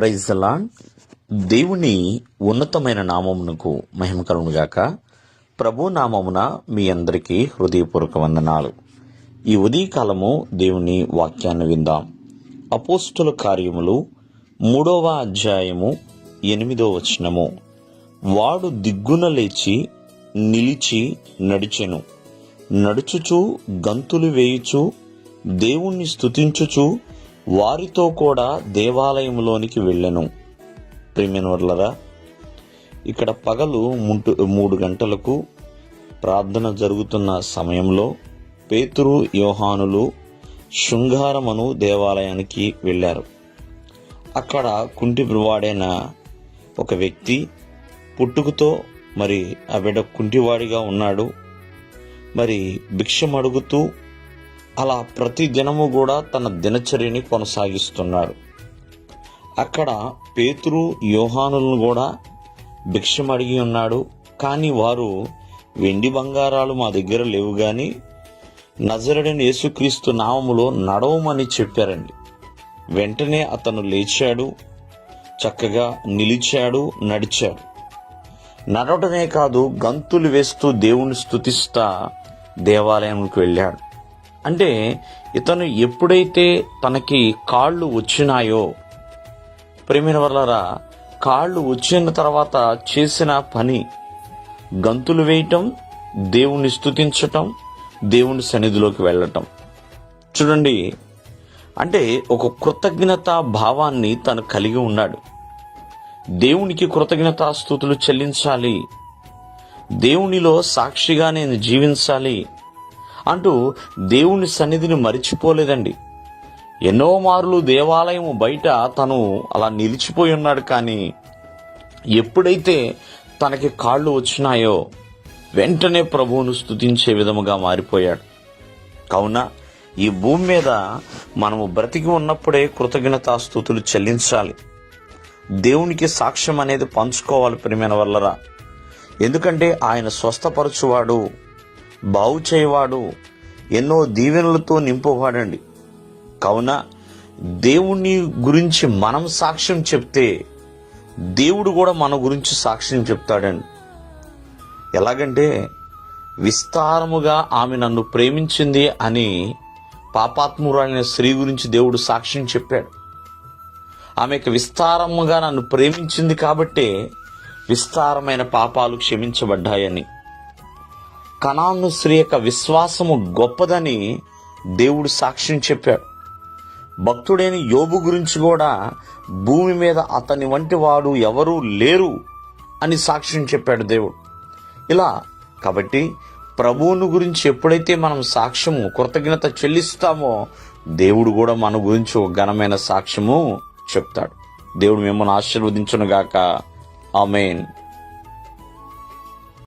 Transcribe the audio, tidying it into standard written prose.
Praise the lord. దేవుని ఉన్నతమైన నామమునకు మహిమ కలుగునుగాక. ప్రభు నామమున మీ అందరికీ హృదయపూర్వక వందనాలు. ఈ ఉదయకాలము దేవుని వాక్యాన్ని విందాం. అపోస్తుల కార్యములు 3వ అధ్యాయము 8వ వచనము. వాడు దిగ్గున లేచి నిలిచి నడిచెను, నడుచుచు గంతులు వేయుచు దేవుణ్ణి స్తుతించుచు వారితో కూడా దేవాలయంలోనికి వెళ్ళెను. ప్రియమైనవారలారా, ఇక్కడ పగలు 3 గంటలకు ప్రార్థన జరుగుతున్న సమయంలో పేతురు, యోహానులు శృంగారమును దేవాలయానికి వెళ్ళారు. అక్కడ కుంటివాడైన ఒక వ్యక్తి పుట్టుకతో ఆ బిడ్డ కుంటివాడిగా ఉన్నాడు. భిక్షం అడుగుతూ అలా ప్రతి దినము కూడా తన దినచర్యని కొనసాగిస్తున్నాడు. అక్కడ పేతురు, యోహానులను కూడా భిక్షం అడిగి ఉన్నాడు. కానీ వారు వెండి బంగారాలు మా దగ్గర లేవు గాని నజరేయుడైన యేసుక్రీస్తు నామములో నడవమని చెప్పారండి. వెంటనే అతను లేచాడు, చక్కగా నిలిచాడు, నడిచాడు. నడవడమే కాదు, గంతులు వేస్తూ దేవుణ్ణి స్తుతిస్తా దేవాలయానికి వెళ్ళాడు. అంటే ఇతను ఎప్పుడైతే తనకి కాళ్ళు వచ్చినాయో, ప్రియమైన వారలారా, కాళ్ళు వచ్చిన తర్వాత చేసిన పని గంతులు వేయటం, దేవుణ్ణి స్తుతించటం, దేవుని సన్నిధిలోకి వెళ్ళటం. చూడండి, అంటే ఒక కృతజ్ఞత భావాన్ని తను కలిగి ఉన్నాడు. దేవునికి కృతజ్ఞతాస్తుతులు చెల్లించాలి, దేవునిలో సాక్షిగా నేను జీవించాలి అంటూ దేవుని సన్నిధిని మరిచిపోలేదండి. ఎన్నో మార్లు దేవాలయం బయట తను అలా నిలిచిపోయి ఉన్నాడు. కానీ ఎప్పుడైతే తనకి కాళ్ళు వచ్చినాయో వెంటనే ప్రభువును స్తుతించే విధముగా మారిపోయాడు. కావున ఈ భూమి మీద మనము బ్రతికి ఉన్నప్పుడే కృతజ్ఞతాస్తుతులు చెల్లించాలి. దేవునికి సాక్ష్యం అనేది పంచుకోవాలి ప్రియమైన వారలారా. ఎందుకంటే ఆయన స్వస్థపరచువాడు, బాగు చేయవాడు, ఎన్నో దీవెనలతో నింపువాడండి. కావున దేవుని గురించి మనం సాక్ష్యం చెప్తే దేవుడు కూడా మన గురించి సాక్ష్యం చెప్తాడండి. ఎలాగంటే, విస్తారముగా ఆమె నన్ను ప్రేమించింది అని పాపాత్మురాలైన స్త్రీ గురించి దేవుడు సాక్ష్యం చెప్పాడు. ఆమెకు విస్తారముగా నన్ను ప్రేమించింది కాబట్టే విస్తారమైన పాపాలు క్షమించబడ్డాయని. కనాను స్త్రీ యొక్క విశ్వాసము గొప్పదని దేవుడు సాక్ష్యం చెప్పాడు. భక్తుడైన యోబు గురించి కూడా భూమి మీద అతని వంటి వాడు ఎవరూ లేరు అని సాక్ష్యం చెప్పాడు దేవుడు. ఇలా కాబట్టి ప్రభువును గురించి ఎప్పుడైతే మనం సాక్ష్యము, కృతజ్ఞత చెల్లిస్తామో దేవుడు కూడా మన గురించి ఒక ఘనమైన సాక్ష్యము చెప్తాడు. దేవుడు మిమ్మల్ని ఆశీర్వదించును గాక. ఆమేన్.